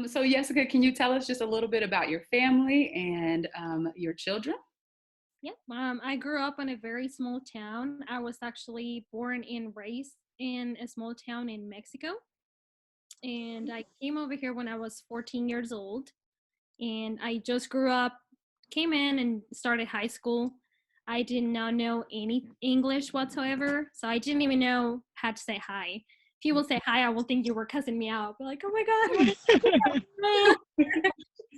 So Jessica, can you tell us just a little bit about your family and your children? Yep. I grew up in a very small town. I was actually born and raised in a small town in Mexico. And I came over here when I was 14 years old. And I just grew up, came in and started high school. I did not know any English whatsoever. So I didn't even know how to say hi. If you will say hi, I will think you were cussing me out. But like, oh my God, what is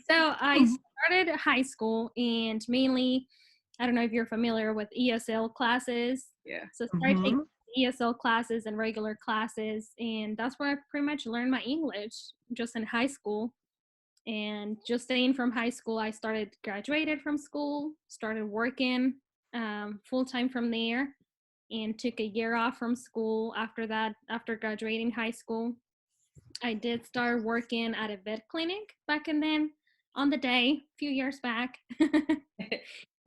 so I started high school and mainly, I don't know if you're familiar with ESL classes. Yeah. So I started taking Hmm. ESL classes and regular classes, and that's where I pretty much learned my English just in high school. And just staying from high school, I started graduated from school, started working full time from there, and took a year off from school after that. After graduating high school, I did start working at a vet clinic back and then on the day, a few years back.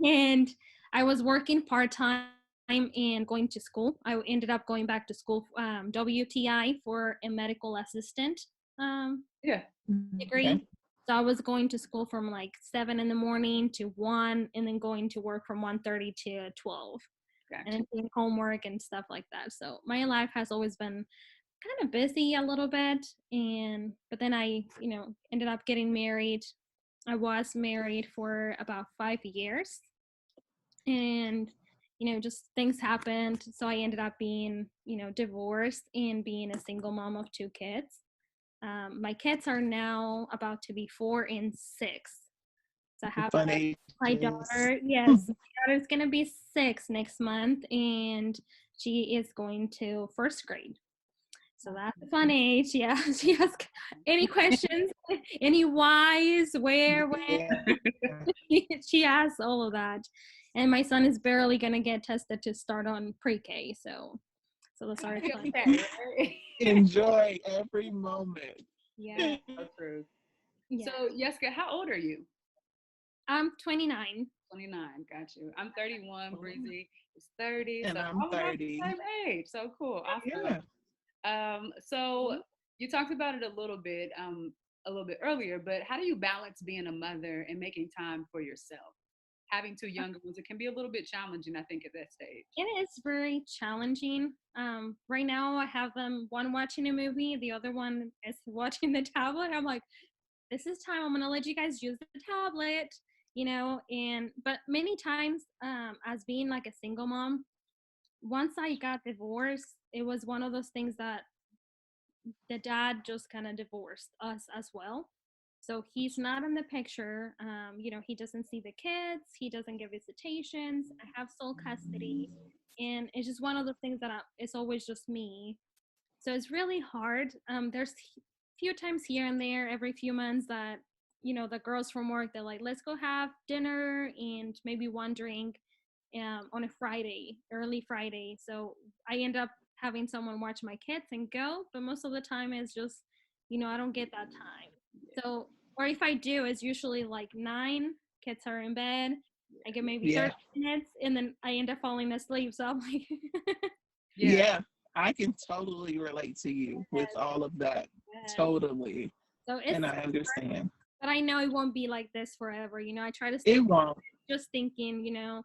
And I was working part time and going to school. I ended up going back to school, WTI, for a medical assistant Yeah. Okay. degree. So I was going to school from like 7 in the morning to 1, and then going to work from 1:30 to 12, and Gotcha. then doing homework and stuff like that. So my life has always been kind of busy a little bit, and but then I ended up getting married. I was married for about 5 years, and just things happened, so I ended up being divorced and being a single mom of 2 kids. My kids are now about to be 4 and 6. So I have Fun my ages. daughter. Yes, my daughter's gonna be 6 next month, and she is going to first grade. So that's a fun age. Yeah. She has any questions, any whys, where, when. Yeah. She asks all of that. And my son is barely gonna get tested to start on pre-K. So that's our fun. Okay, right? Enjoy every moment. Yeah. So true. So Yeah. Jessica, how old are you? I'm 29. 29. Got you. I'm 31. Breezy is 30. And So I'm almost the 30. same age. So cool. Awesome. Yeah. So you talked about it a little bit earlier, but how do you balance being a mother and making time for yourself? Having two younger ones, it can be a little bit challenging, I think, at that stage. It is very challenging. Right now I have them one watching a movie, the other one is watching the tablet. I'm like, this is time. I'm gonna let you guys use the tablet, and but many times, as being like a single mom, once I got divorced, it was one of those things that the dad just kind of divorced us as well. So he's not in the picture. He doesn't see the kids. He doesn't get visitations. I have sole custody, and it's just one of the things that it's always just me. So it's really hard. There's few times here and there, every few months, that the girls from work, they're like, let's go have dinner and maybe one drink on a Friday, early Friday. So I end up having someone watch my kids and go, but most of the time it's just, I don't get that time. So, or if I do, it's usually like 9, kids are in bed. I get maybe Yeah. 30 minutes and then I end up falling asleep. So I'm like, Yeah. Yeah. I can totally relate to you with all of that. yes. Totally. So And it's, I understand. but I know it won't be like this forever. I try to It stay won't. just thinking,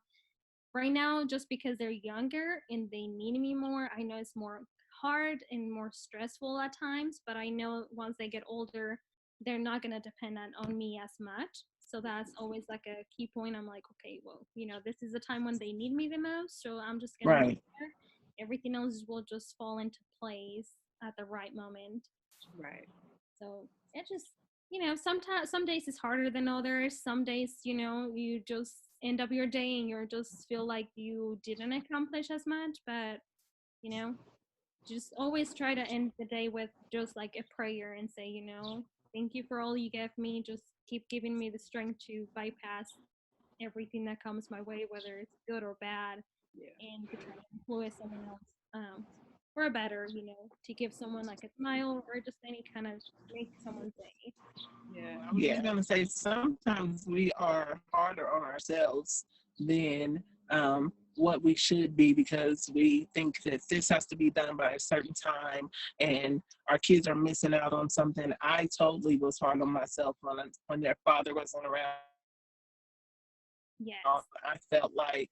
right now, just because they're younger and they need me more, I know it's more hard and more stressful at times, but I know once they get older, they're not going to depend on me as much. So that's always like a key point. I'm like, okay, well, this is the time when they need me the most. So I'm just going to be Right. there. Everything else will just fall into place at the right moment. Right. So it just, sometimes some days it's harder than others. Some days, you just end up your day and you just feel like you didn't accomplish as much. But, you know, just always try to end the day with just like a prayer and say, thank you for all you gave me. Just keep giving me the strength to bypass everything that comes my way, whether it's good or bad, Yeah. and to try to influence someone else for a better, to give someone like a smile or just any kind of make someone's day. Yeah. I was just gonna say sometimes we are harder on ourselves than what we should be because we think that this has to be done by a certain time and our kids are missing out on something. I totally was hard on myself when their father wasn't around. Yes. I felt like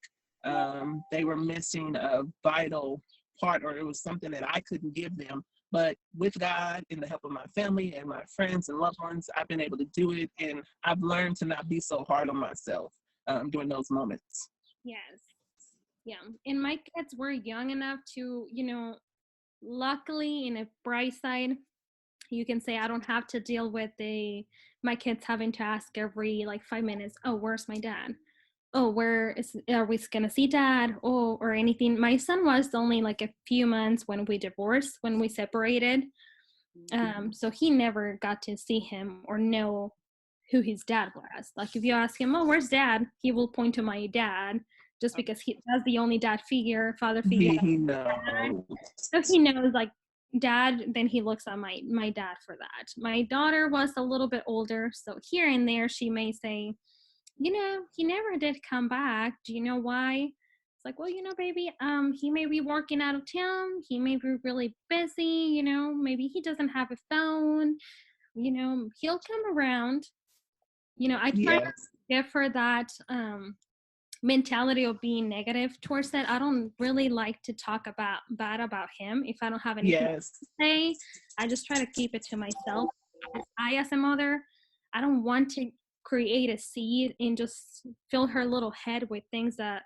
they were missing a vital part, or it was something that I couldn't give them. But with God and the help of my family and my friends and loved ones, I've been able to do it. And I've learned to not be so hard on myself during those moments. Yes. Yeah. And my kids were young enough to, luckily, in a bright side, you can say I don't have to deal with my kids having to ask every like 5 minutes, oh, where's my dad? Oh, are we gonna see dad? Oh, or anything. My son was only like a few months when we divorced, when we separated. So he never got to see him or know who his dad was. Like if you ask him, oh, where's dad? He will point to my dad just because that's the only father figure. He knows. So he knows like dad, then he looks at my dad for that. My daughter was a little bit older, so here and there she may say, he never did come back. Do you know why? It's like, well, baby, he may be working out of town. He may be really busy, maybe he doesn't have a phone. He'll come around. I try to Yes. give her that mentality of being negative towards it. I don't really like to talk bad about him if I don't have anything Yes. to say. I just try to keep it to myself. As a mother, I don't want to create a seed and just fill her little head with things that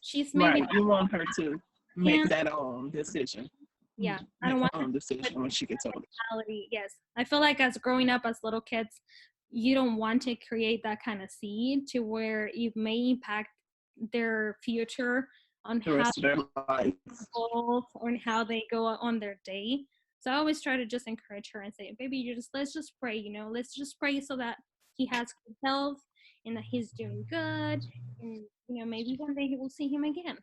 she's maybe Right. You want her to make and that own decision. yeah, I don't Make her want her own to decision when she gets older. mentality. Yes, I feel like as growing up as little kids, you don't want to create that kind of seed to where it may impact their future on The how rest of their life. evolve or how they go on their day. So I always try to just encourage her and say, baby, let's just pray, let's just pray so that he has good health and that he's doing good. And, maybe one day he will see him again.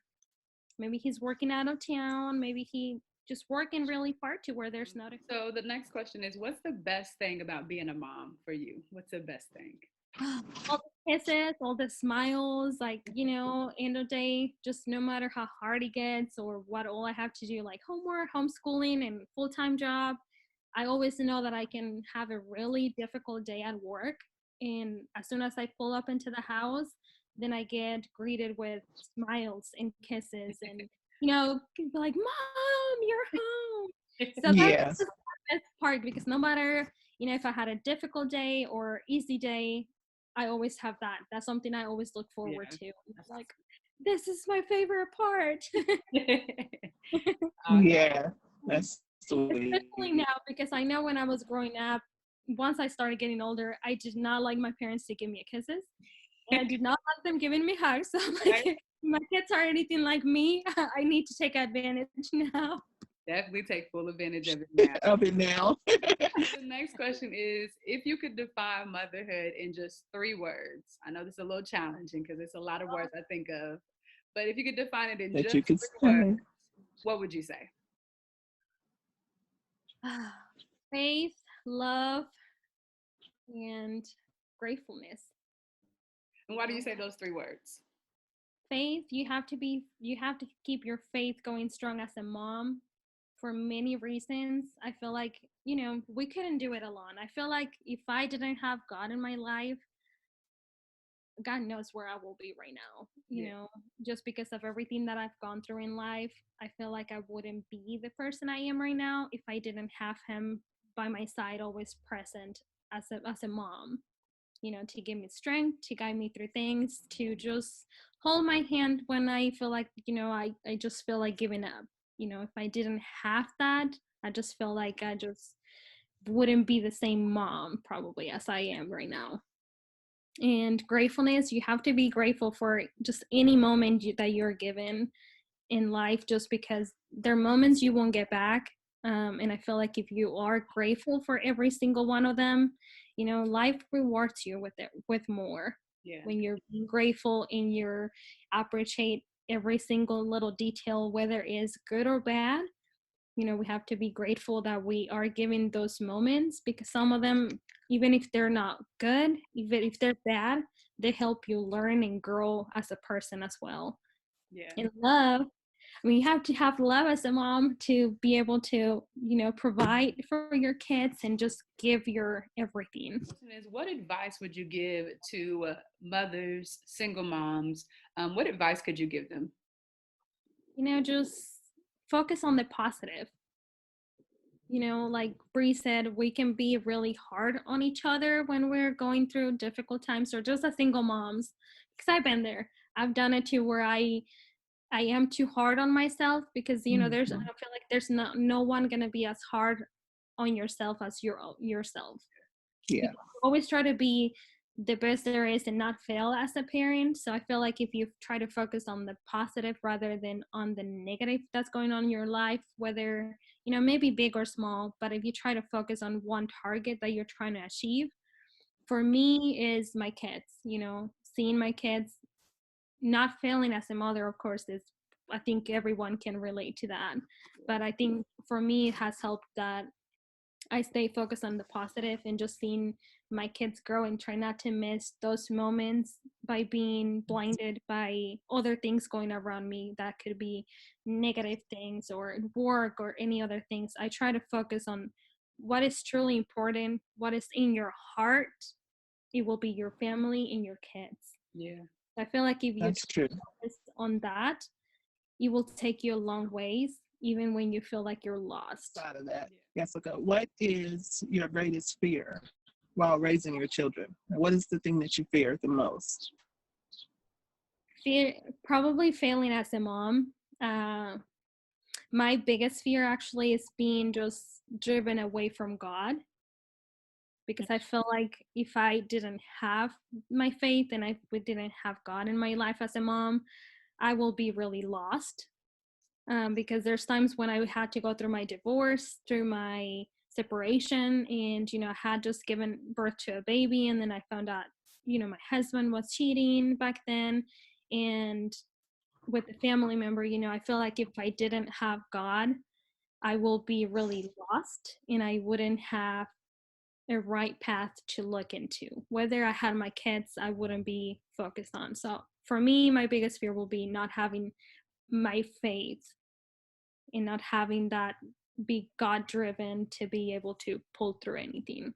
Maybe he's working out of town. Maybe he just working really far to where there's not a So the next question is, what's the best thing about being a mom for you? What's the best thing? all the kisses, all the smiles, like, end of the day, just no matter how hard it gets or what all I have to do, like homework, homeschooling, and full-time job, I always know that I can have a really difficult day at work. And as soon as I pull up into the house, then I get greeted with smiles and kisses and, be like, Mom, you're home. So that's Yes. the best part because no matter, if I had a difficult day or easy day, I always have that. That's something I always look forward to. It's like, this is my favorite part. Yeah. That's sweet. Especially now because I know when I was growing up, once I started getting older, I did not like my parents to give me kisses. And I did not like them giving me hugs. So I'm like, if my kids are anything like me, I need to take advantage now. Definitely take full advantage of it now. Of it now. The next question is, if you could define motherhood in just 3 words, I know this is a little challenging because it's a lot of words I think of, but if you could define it in That just you could 3 words, what would you say? Faith, love, and gratefulness. And why do you say those 3 words? Faith, you have to keep your faith going strong as a mom for many reasons. I feel like, we couldn't do it alone. I feel like if I didn't have God in my life, God knows where I will be right now. Just because of everything that I've gone through in life, I feel like I wouldn't be the person I am right now if I didn't have him by my side, always present as a mom. To give me strength, to guide me through things, to just hold my hand when I feel like, I just feel like giving up. If I didn't have that, I just feel like I just wouldn't be the same mom probably as I am right now. And gratefulness, you have to be grateful for just any moment that you're given in life, just because there are moments you won't get back. And I feel like if you are grateful for every single one of them, life rewards you with more. Yeah. When you're grateful and you're appreciate every single little detail, whether it's good or bad. We have to be grateful that we are given those moments, because some of them, even if they're not good, even if they're bad, they help you learn and grow as a person as well. Yeah. And love, I mean, you have to have love as a mom to be able to, provide for your kids and just give your everything. Question is, what advice would you give to mothers, single moms? What advice could you give them? Just focus on the positive. Like Bree said, we can be really hard on each other when we're going through difficult times, or just as single moms, because I've been there. I've done it too, where I am too hard on myself, because I Mhm. feel like there's no one gonna be as hard on yourself as yourself. You Yeah, always try to be the best there is and not fail as a parent. So I feel like if you try to focus on the positive rather than on the negative that's going on in your life, whether maybe big or small, but if you try to focus on one target that you're trying to achieve, for me is my kids. Seeing my kids not failing as a mother, of course, is, I think everyone can relate to that. But I think for me it has helped that I stay focused on the positive and just seeing my kids grow and try not to miss those moments by being blinded by other things going around me that could be negative things or work or any other things. I try to focus on what is truly important, what is in your heart. It will be your family and your kids. Yeah. I feel like if you that's true. focus on that, it will take you a long ways, even when you feel like you're lost. Out of that, Jessica, what is your greatest fear while raising your children? What is the thing that you fear the most? Fear, probably failing as a mom. Uh, my biggest fear actually is being just driven away from God, because I feel like if I didn't have my faith and I didn't have God in my life as a mom, I will be really lost. Because there's times when I had to go through my divorce, through my separation, and I had just given birth to a baby, and then I found out my husband was cheating back then, and with a family member, I feel like if I didn't have God, I will be really lost and I wouldn't have a right path to look into. Whether I had my kids, I wouldn't be focused on. So for me, my biggest fear will be not having my faith and not having that be God driven to be able to pull through anything.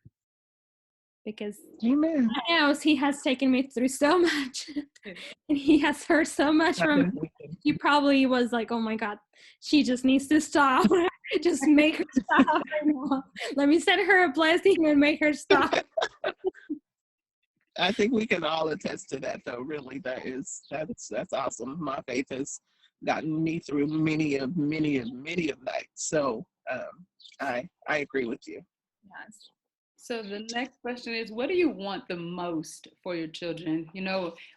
Because Amen. knows he has taken me through so much and he has heard so much I from think me. we can. He probably was like, oh my God, she just needs to stop. Just make her stop right now. Let me send her a blessing and make her stop. I think we can all attest to that, though. Really, that's awesome. My faith has gotten me through many of nights. So I agree with you. Yes. So the next question is, what do you want the most for your children?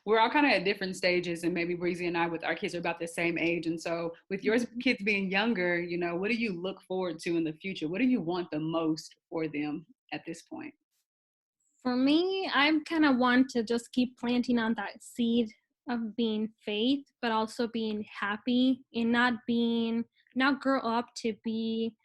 We're all kind of at different stages, and maybe Breezy and I, with our kids, are about the same age. And so, with your kids being younger, what do you look forward to in the future? What do you want the most for them at this point? For me, I'm kind of want to just keep planting on that seed of being faith, but also being happy and not grow up to be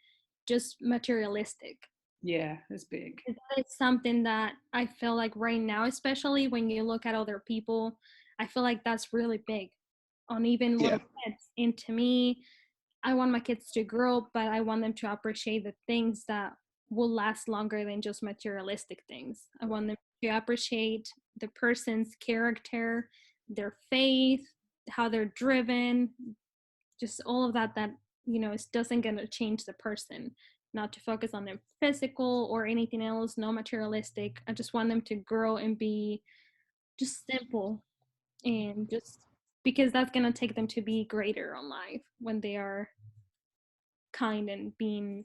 just materialistic. Yeah, that's big. That is something that I feel like right now, especially when you look at other people, I feel like that's really big on even Yeah, little kids. And to me, I want my kids to grow, but I want them to appreciate the things that will last longer than just materialistic things. I want them to appreciate the person's character, their faith, how they're driven, just all of that it doesn't gonna change the person. Not to focus on their physical or anything else, no materialistic. I just want them to grow and be just simple, and just because that's gonna take them to be greater on life when they are kind and being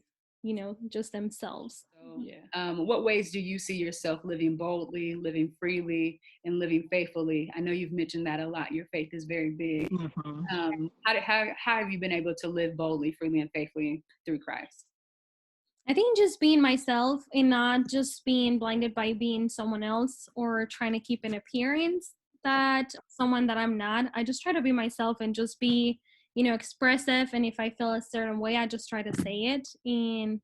just themselves. So, yeah. What ways do you see yourself living boldly, living freely, and living faithfully? I know you've mentioned that a lot. Your faith is very big. hmm How have you been able to live boldly, freely, and faithfully through Christ? I think just being myself and not just being blinded by being someone else or trying to keep an appearance that someone that I'm not. I just try to be myself and just be, expressive. And if I feel a certain way, I just try to say it. And,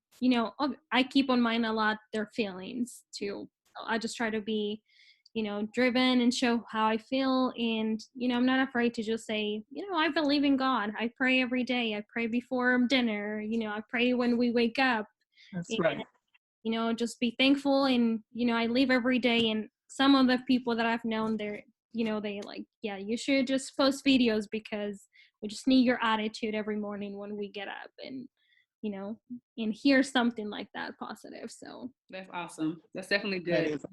I keep on mind a lot their feelings too. I just try to be, driven and show how I feel. And, I'm not afraid to just say, I believe in God. I pray every day. I pray before dinner. I pray when we wake up. That's And, right. just be thankful. And, I leave every day. And some of the people that I've known, they like, yeah, you should just post videos because we just need your attitude every morning when we get up you know, and hear something like that positive. So That's awesome. That's definitely That good. is.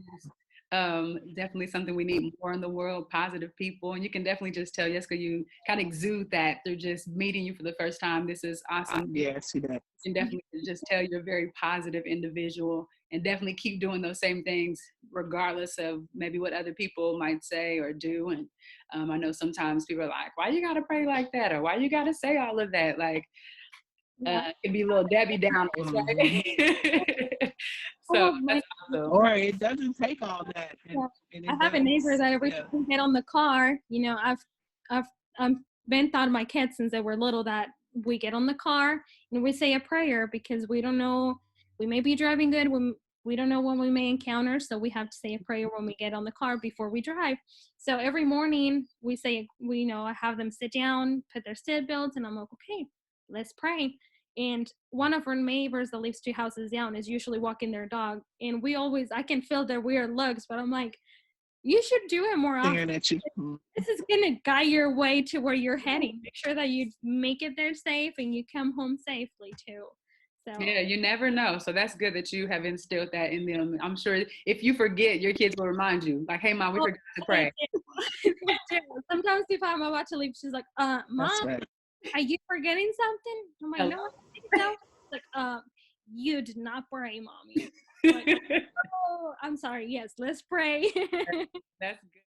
Definitely something we need more in the world, positive people. And you can definitely just tell Jessica, you kind of exude that they're just meeting you for the first time. This is awesome. Yeah, see that. You can definitely just tell you're a very positive individual and definitely keep doing those same things regardless of maybe what other people might say or do. And I know sometimes people are like, why you gotta pray like that? Or why you gotta say all of that? Like, yeah. it can be little Debbie Downers, Mhm. right? So Oh, my, that's awesome. Or it doesn't take all that, yeah. and I it have a neighbor does. that every Yeah. time we get on the car, I've been taught my kids since they were little that we get on the car and we say a prayer because we don't know, we may be driving good when we don't know when we may encounter, so we have to say a prayer when we get on the car before we drive. So every morning we say, I have them sit down, put their seat belts, and I'm like, okay, let's pray. And one of our neighbors that lives 2 houses down is usually walking their dog, and I can feel their weird looks, but I'm like, you should do it more often. Staring at you. This is gonna guide your way to where you're heading. Make sure that you make it there safe and you come home safely too. So Yeah, you never know. So that's good that you have instilled that in them. I'm sure if you forget, your kids will remind you, like, hey, mom, we oh, forgot to they pray. do. They do. Sometimes if I'm about to leave, she's like, That's mom, right. are you forgetting something? I'm like, no, I Hello. don't think so. She's like, you did not pray, mommy. I'm like, oh, I'm sorry. Yes, let's pray. That's good.